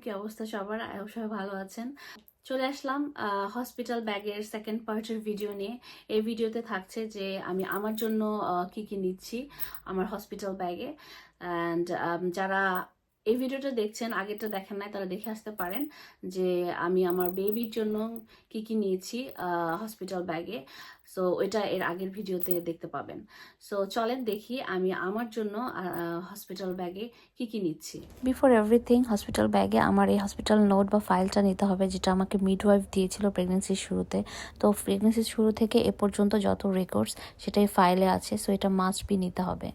কি অবস্থা সবার? সবাই ভালো আছেন। চলে আসলাম হসপিটাল ব্যাগের সেকেন্ড পার্টের ভিডিও নিয়ে। এই ভিডিওতে থাকছে যে আমি আমার জন্য কি কি নিচ্ছি আমার হসপিটাল ব্যাগে। অ্যান্ড যারা এই ভিডিওটা দেখছেন, আগেরটা দেখেন নাই, তারা দেখে আসতে পারেন যে আমি আমার বেবির জন্য কি কি নিয়েছি হসপিটাল ব্যাগে। সো ওইটা এর আগের ভিডিওতে দেখতে পাবেন। সো চলেন দেখি আমি আমার জন্য হসপিটাল ব্যাগে কি কি নিচ্ছি। বিফোর এভরিথিং, হসপিটাল ব্যাগে আমার এই হসপিটাল নোট বা ফাইলটা নিতে হবে, যেটা আমাকে মিডওয়াইফ দিয়েছিল প্রেগনেন্সির শুরুতে। তো প্রেগনেন্সির শুরু থেকে এ পর্যন্ত যত রেকর্ডস সেটাই ফাইলে আছে, সো এটা মাস্ট বি নিতে হবে।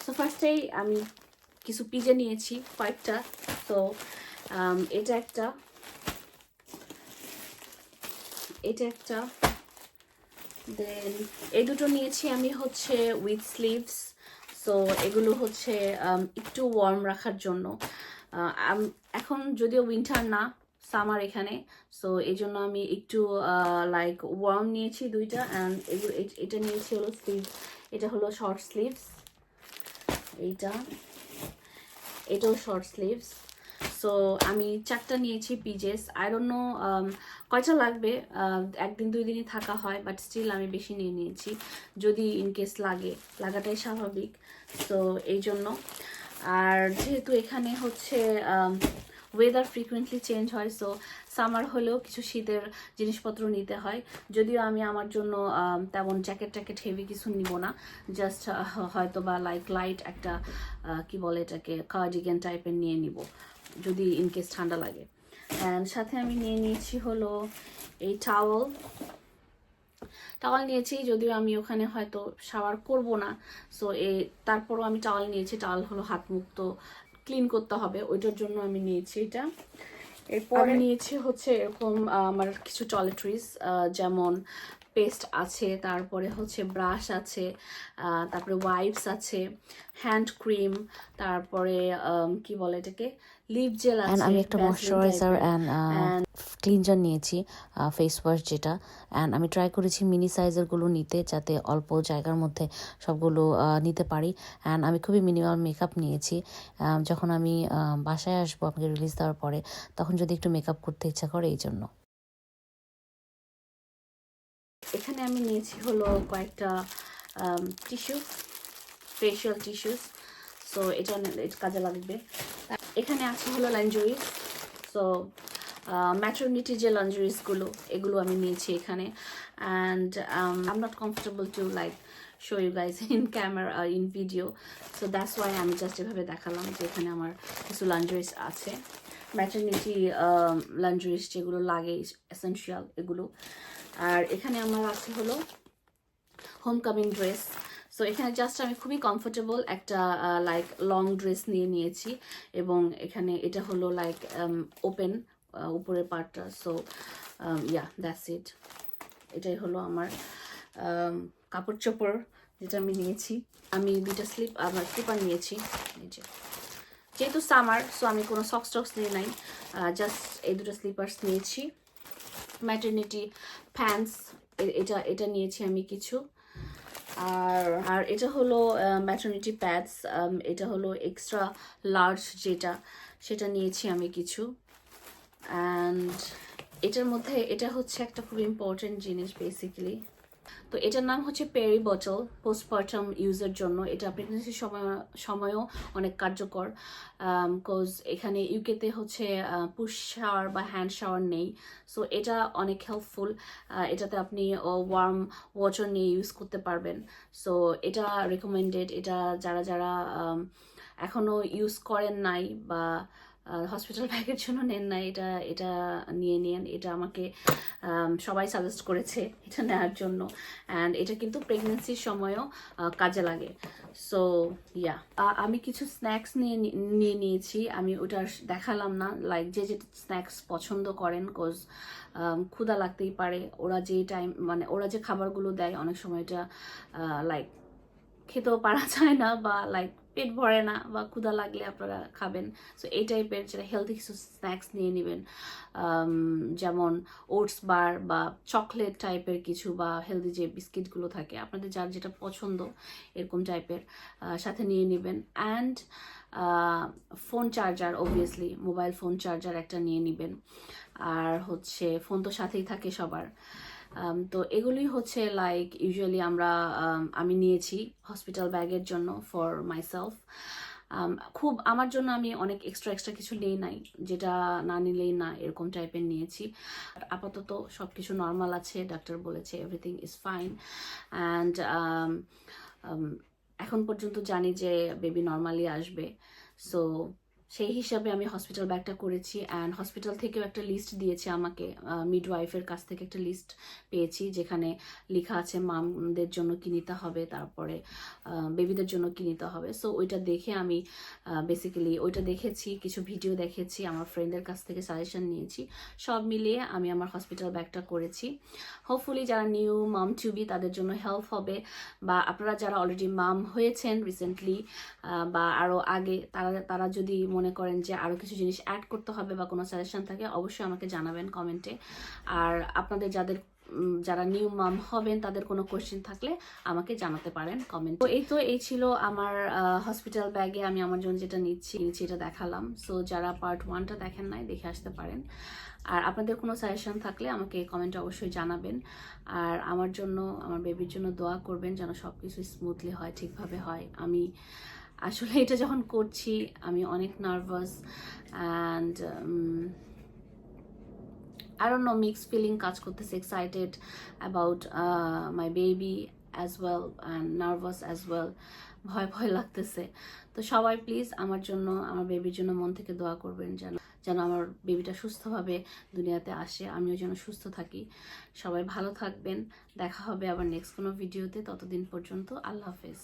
সো ফার্স্টেই আমি কিছু পিজে নিয়েছি কয়েকটা। তো এটা একটা, দেন এই দুটো নিয়েছি আমি হচ্ছে উইথ স্লিভস। সো এগুলো হচ্ছে একটু ওয়ার্ম রাখার জন্য। এখন যদিও উইন্টার না, সামার এখানে, সো এই জন্য আমি একটু লাইক ওয়ার্ম নিয়েছি দুইটা। অ্যান্ড এগুলো এটা নিয়েছি হলো স্লিভস, এটা হলো শর্ট স্লিভস, এটাও শর্ট স্লিভস। সো আমি 4টা নিয়েছি পিজেস। আই ডোন্ট নো কয়টা লাগবে, একদিন দুই দিনই থাকা হয়, বাট স্টিল আমি বেশি নিয়ে নিয়েছি, যদি ইনকেস লাগাটাই স্বাভাবিক। সো এই জন্য। আর যেহেতু এখানে হচ্ছে ওয়েদার ফ্রিকুয়েন্টলি চেঞ্জ হয়, সো সামার হলেও কিছু শীতের জিনিসপত্র নিতে হয়। যদিও আমি আমার জন্য তেমন জ্যাকেট হেভি কিছু নিব না, জাস্ট হয়তো বা লাইট একটা কি বলে এটাকে, কার্ডিগান টাইপের নিয়ে নিব যদি ইনকেস ঠান্ডা লাগে। অ্যান্ড সাথে আমি নিয়ে নিয়েছি হলো এই টাওয়াল নিয়েছি, যদিও আমি ওখানে হয়তো শাওয়ার করব না। সো তারপরও আমি টাওয়াল নিয়েছি। টাওয়াল হলো হাত মুখ তো ক্লিন করতে হবে, ওইটার জন্য আমি নিয়েছি এটা। এরপর নিয়েছি হচ্ছে এরকম আমার কিছু টয়লেট্রিজ, যেমন পেস্ট আছে, তারপরে হচ্ছে ব্রাশ আছে, তারপরে ওয়াইপস আছে, হ্যান্ড ক্রিম, তারপরে কি বলে এটাকে, লিপ জেল আছে, আমি একটা ময়শ্চারাইজার অ্যান্ড ক্লিনজার নিয়েছি, ফেস ওয়াশ যেটা। অ্যান্ড আমি ট্রাই করেছি মিনি সাইজেরগুলো নিতে, যাতে অল্প জায়গার মধ্যে সবগুলো নিতে পারি। অ্যান্ড আমি খুবই মিনিমাল মেকআপ নিয়েছি। যখন আমি বাসায় আসবো আমাকে রিলিজ দেওয়ার পরে, তখন যদি একটু মেকআপ করতে ইচ্ছা করে, এই জন্য। এখানে আমি নিয়েছি হলো কয়েকটা টিস্যু, ফেশিয়াল টিস্যুস। সো এটা কাজে লাগবে। এখানে আছে হলো লাঞ্জুরিস। সো ম্যাটারনিটি যে লাঞ্জুরিসগুলো, এগুলো আমি নিয়েছি এখানে। And I am not comfortable to like show you guys in camera, in video. So that's why আমি জাস্ট এভাবে দেখালাম যে এখানে আমার কিছু লাঞ্জুরিস আছে, ম্যাটারনিটি লাঞ্জুরিস যেগুলো লাগে এসেনশিয়াল এগুলো। আর এখানে আমার আছে হলো হোমকামিং ড্রেস। সো এখানে জাস্ট আমি খুবই কমফোর্টেবল একটা লাইক লং ড্রেস নিয়েছি, এবং এখানে এটা হলো লাইক ওপেন উপরের পার্টটা। So yeah, that's it. এটাই হলো আমার কাপড় চোপড় যেটা আমি নিয়েছি। আমি দুইটা স্লিপার নিয়েছি, যেহেতু সামার, সো আমি কোনো সক্স নিয়ে নাই, জাস্ট এই দুটো স্লিপার্স নিয়েছি। ম্যাটারনিটি প্যান্টস এটা নিয়েছি আমি কিছু। আর এটা হলো ম্যাটারনিটি প্যাডস, এটা হলো এক্সট্রা লার্জ সেটা নিয়েছি আমি কিছু। অ্যান্ড এটার মধ্যে এটা হচ্ছে একটা খুব ইম্পর্টেন্ট জিনিস বেসিক্যালি। তো এটার নাম হচ্ছে পেরি বটল, পোস্টপার্টাম ইউজের জন্য। এটা প্রেগনেন্সির সময়ও অনেক কার্যকর, বিকজ এখানে ইউকেতে হচ্ছে পুশ শাওয়ার বা হ্যান্ড শাওয়ার নেই। সো এটা অনেক হেল্পফুল। এটাতে আপনি ওয়ার্ম ওয়াটার নিয়ে ইউজ করতে পারবেন। সো এটা রেকমেন্ডেড। এটা যারা এখনো ইউজ করেন নাই বা হসপিটাল ব্যাগের জন্য নেন না, এটা নিয়ে নিন। এটা আমাকে সবাই সাজেস্ট করেছে এটা নেওয়ার জন্য। অ্যান্ড এটা কিন্তু প্রেগনেন্সির সময়ও কাজে লাগে। সো ইয়া, আমি কিছু স্ন্যাক্স নিয়েছি। আমি ওটা দেখালাম না, লাইক যে স্ন্যাক্স পছন্দ করেন, কোজ ক্ষুধা লাগতেই পারে। ওরা যে খাবারগুলো দেয় অনেক সময় এটা লাইক খেতেও পারা যায় না, বা লাইক পেট ভরে না, বা ক্ষুধা লাগলে আপনারা খাবেন। সো এই টাইপের যেটা হেলদি কিছু স্ন্যাক্স নিয়ে নেবেন, যেমন ওটস বার বা চকলেট টাইপের কিছু, বা হেলদি যে বিস্কিটগুলো থাকে আপনাদের যার যেটা পছন্দ এরকম টাইপের সাথে নিয়ে নেবেন। And phone charger, obviously mobile phone charger একটা নিয়ে নেবেন। আর হচ্ছে ফোন তো সাথেই থাকে সবার। তো এগুলোই হচ্ছে লাইক ইউজুয়ালি আমি নিয়েছি হসপিটাল ব্যাগের জন্য ফর মাইসেলফ। খুব আমার জন্য আমি অনেক এক্সট্রা কিছু নেই নাই, যেটা না নিলেই না এরকম টাইপের নিয়েছি। আপাতত সব কিছু নর্মাল আছে, ডাক্তার বলেছে এভরিথিং ইজ ফাইন। অ্যান্ড এখন পর্যন্ত জানি যে বেবি নর্মালি আসবে। সো সেই হিসাবে আমি হসপিটাল ব্যাগটা করেছি। অ্যান্ড হসপিটাল থেকেও একটা লিস্ট দিয়েছে আমাকে, মিডওয়াইফের কাছ থেকে একটা লিস্ট পেয়েছি যেখানে লেখা আছে মামদের জন্য কি নিতে হবে, তারপরে বেবিদের জন্য কি নিতে হবে। সো ওইটা দেখে আমি বেসিক্যালি ওইটা দেখেছি, কিছু ভিডিও দেখেছি, আমার ফ্রেন্ডের কাছ থেকে সাজেশন নিয়েছি, সব মিলিয়ে আমি আমার হসপিটাল ব্যাগটা করেছি। হোপফুলি যারা নিউ মাম টু বি তাদের জন্য হেল্প হবে, বা আপনারা যারা অলরেডি মাম হয়েছেন রিসেন্টলি বা আরও আগে, তারা যদি মনে করেন যে আরও কিছু জিনিস অ্যাড করতে হবে বা কোনো সাজেশন থাকে, অবশ্যই আমাকে জানাবেন কমেন্টে। আর আপনাদের যারা নিউ মাম হবেন তাদের কোনো কোয়েশ্চেন থাকলে আমাকে জানাতে পারেন কমেন্ট। তো এই ছিল আমার হসপিটাল ব্যাগে আমি আমার জন্য যেটা নিচ্ছি এটা দেখালাম। সো যারা পার্ট 1টা দেখেন নাই, দেখে আসতে পারেন। আর আপনাদের কোনো সাজেশন থাকলে আমাকে কমেন্টে অবশ্যই জানাবেন। আর আমার জন্য, আমার বেবির জন্য দোয়া করবেন যেন সব কিছু স্মুথলি হয়, ঠিকভাবে হয়। আমি আসলে এটা যখন করছি আমি অনেক nervous, and I don't know, mixed feeling কাজ করতেছে, excited about my baby as well and nervous as well, ভয় লাগতেছে। তো সবাই প্লিজ আমার জন্য, আমার বেবির জন্য মন থেকে দোয়া করবেন যেন আমার বেবিটা সুস্থভাবে দুনিয়াতে আসে, আমিও যেন সুস্থ থাকি। সবাই ভালো থাকবেন, দেখা হবে আবার নেক্সট কোনো ভিডিওতে। ততদিন পর্যন্ত আল্লাহ হাফেজ।